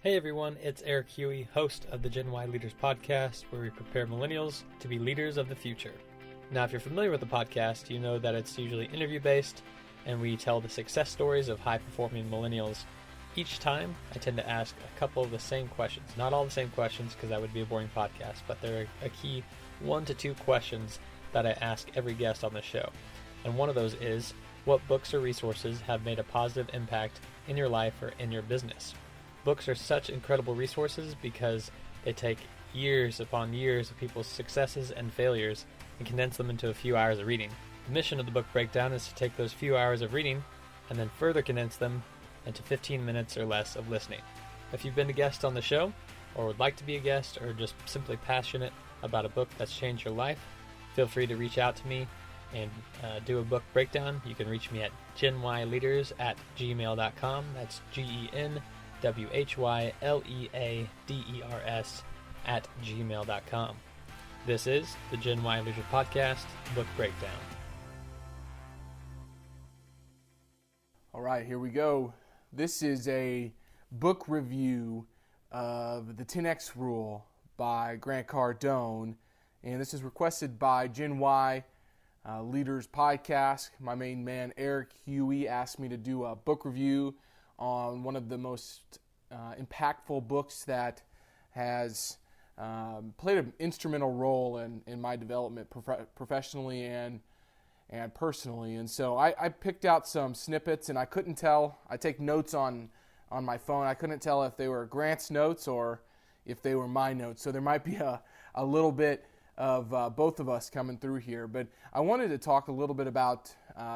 Hey everyone, it's Eric Huey, host of the Gen Y Leaders Podcast, where we prepare millennials to be leaders of the future. Now, if you're familiar with the podcast, you know that it's usually interview-based, and we tell the success stories of high-performing millennials. Each time, I tend to ask a couple of the same questions. Not all the same questions, because that would be a boring podcast, but there are a key 1 to 2 questions that I ask every guest on the show. And one of those is, what books or resources have made a positive impact in your life or in your business? Books are such incredible resources because they take years upon years of people's successes and failures and condense them into a few hours of reading. The mission of the book breakdown is to take those few hours of reading and then further condense them into 15 minutes or less of listening. If you've been a guest on the show, or would like to be a guest, or just simply passionate about a book that's changed your life, feel free to reach out to me and do a book breakdown. You can reach me at genyleaders@gmail.com. That's GenYleaders@gmail.com. This is the Gen Y Leader Podcast Book Breakdown. All right, here we go. This is a book review of The 10X Rule by Grant Cardone, and this is requested by Gen Y Leaders Podcast. My main man, Eric Huey, asked me to do a book review on one of the most impactful books that has played an instrumental role in my development professionally and personally. And so I picked out some snippets, and I couldn't tell. I take notes on my phone. I couldn't tell if they were Grant's notes or if they were my notes. So there might be a little bit of both of us coming through here. But I wanted to talk a little bit about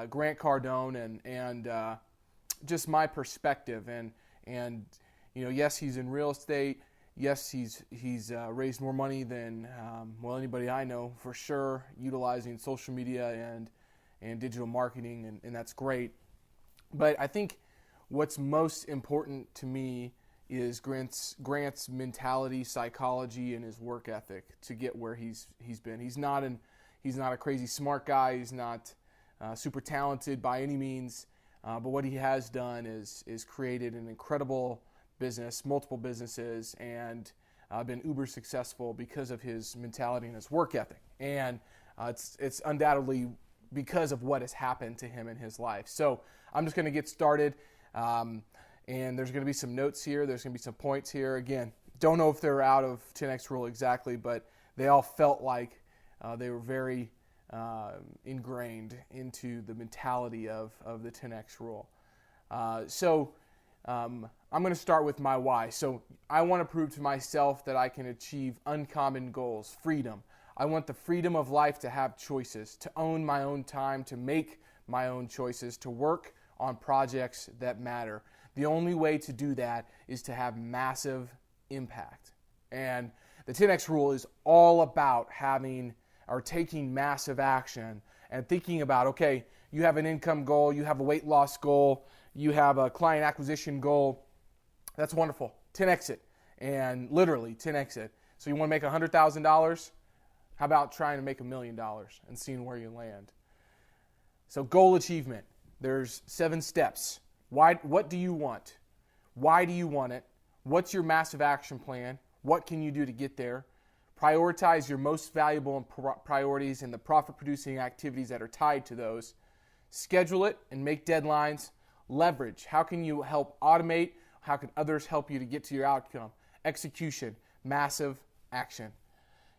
Grant Cardone and just my perspective. And you know, yes, he's in real estate. Yes, he's raised more money than anybody I know for sure, utilizing social media and digital marketing, and that's great. But I think what's most important to me is Grant's mentality, psychology, and his work ethic to get where he's been. He's not a crazy smart guy. He's not super talented by any means. But what he has done is created an incredible business, multiple businesses, and been uber successful because of his mentality and his work ethic. And it's undoubtedly because of what has happened to him in his life. So I'm just going to get started. And there's going to be some notes here. There's going to be some points here. Again, don't know if they're out of 10X Rule exactly, but they all felt like they were very ingrained into the mentality of the 10X Rule. So I'm going to start with my why. So I want to prove to myself that I can achieve uncommon goals, freedom. I want the freedom of life to have choices, to own my own time, to make my own choices, to work on projects that matter. The only way to do that is to have massive impact. And the 10X Rule is all about taking massive action and thinking about, okay, you have an income goal, you have a weight loss goal, you have a client acquisition goal. That's wonderful. 10X it. And literally 10X it. So you want to make $100,000? How about trying to make $1 million and seeing where you land? So goal achievement. There's 7 steps. What do you want? Why do you want it? What's your massive action plan? What can you do to get there? Prioritize your most valuable priorities and the profit-producing activities that are tied to those. Schedule it and make deadlines. Leverage. How can you help automate? How can others help you to get to your outcome? Execution. Massive action.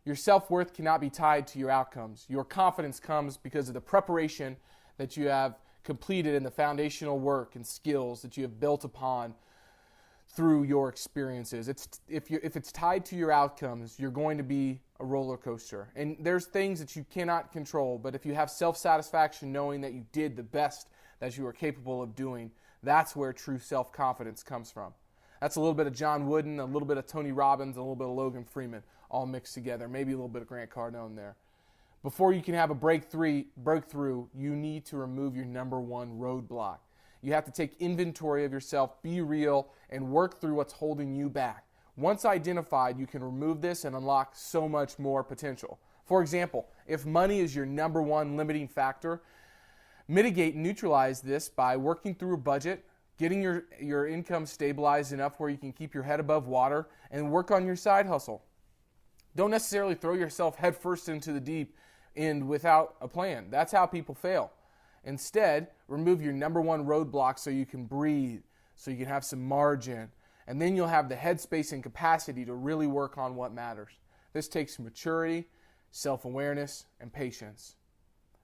Your self-worth cannot be tied to your outcomes. Your confidence comes because of the preparation that you have completed in the foundational work and skills that you have built upon through your experiences. If it's tied to your outcomes, you're going to be a roller coaster. And there's things that you cannot control, but if you have self-satisfaction knowing that you did the best that you are capable of doing, that's where true self-confidence comes from. That's a little bit of John Wooden, a little bit of Tony Robbins, a little bit of Logan Freeman, all mixed together. Maybe a little bit of Grant Cardone there. Before you can have a breakthrough, you need to remove your number one roadblock. You have to take inventory of yourself, be real, and work through what's holding you back. Once identified, you can remove this and unlock so much more potential. For example, if money is your number one limiting factor, mitigate and neutralize this by working through a budget, getting your income stabilized enough where you can keep your head above water and work on your side hustle. Don't necessarily throw yourself headfirst into the deep end without a plan. That's how people fail. Instead, remove your number one roadblock so you can breathe, so you can have some margin, and then you'll have the headspace and capacity to really work on what matters. This takes maturity, self-awareness, and patience.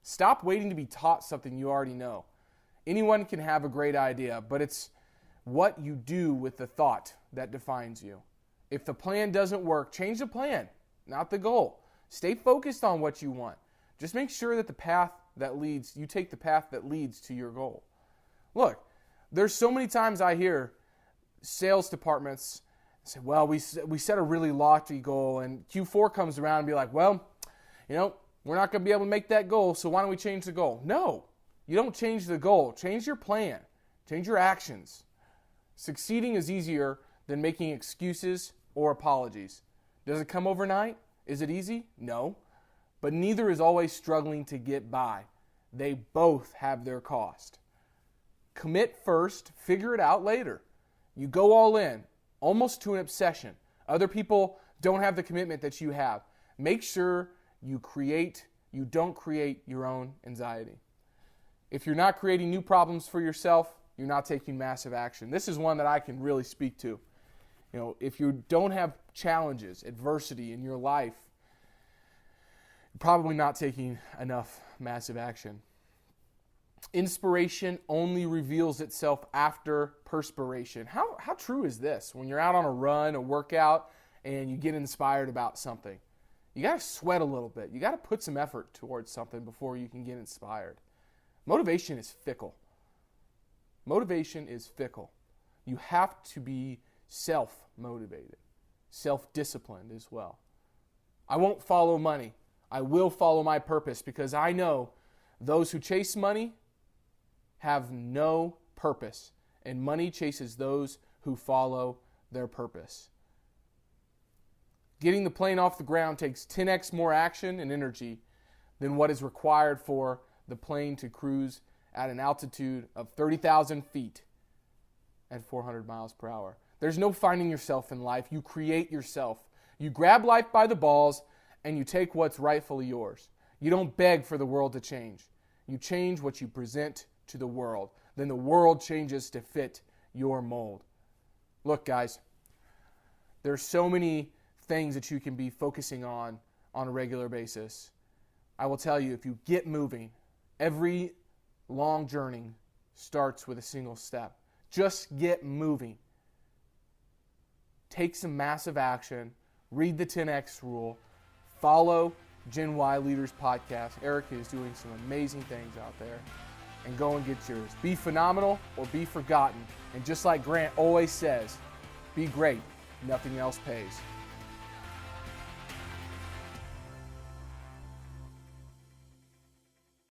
Stop waiting to be taught something you already know. Anyone can have a great idea, but it's what you do with the thought that defines you. If the plan doesn't work, change the plan, not the goal. Stay focused on what you want. Just make sure that you take the path that leads to your goal. Look, there's so many times I hear sales departments say, well, we set a really lofty goal, and Q4 comes around and be like, well, we're not going to be able to make that goal, so why don't we change the goal? No, you don't change the goal. Change your plan. Change your actions. Succeeding is easier than making excuses or apologies. Does it come overnight? Is it easy? No. But neither is always struggling to get by. They both have their cost. Commit first, figure it out later. You go all in, almost to an obsession. Other people don't have the commitment that you have. Make sure you don't create your own anxiety. If you're not creating new problems for yourself, you're not taking massive action. This is one that I can really speak to. If you don't have challenges, adversity in your life, you're probably not taking enough massive action. Inspiration only reveals itself after perspiration. How true is this? When you're out on a run, a workout, and you get inspired about something, you got to sweat a little bit. You got to put some effort towards something before you can get inspired. Motivation is fickle. Motivation is fickle. You have to be self-motivated, self-disciplined as well. I won't follow money. I will follow my purpose, because I know those who chase money have no purpose, and money chases those who follow their purpose. Getting the plane off the ground takes 10x more action and energy than what is required for the plane to cruise at an altitude of 30,000 feet at 400 miles per hour. There's no finding yourself in life. You create yourself. You grab life by the balls and you take what's rightfully yours. You don't beg for the world to change. You change what you present to the world. Then the world changes to fit your mold. Look, guys, there's so many things that you can be focusing on a regular basis. I will tell you, if you get moving, every long journey starts with a single step. Just get moving. Take some massive action. Read the 10X rule. Follow Gen Y Leaders Podcast. Eric is doing some amazing things out there. And go and get yours. Be phenomenal or be forgotten. And just like Grant always says, be great. Nothing else pays.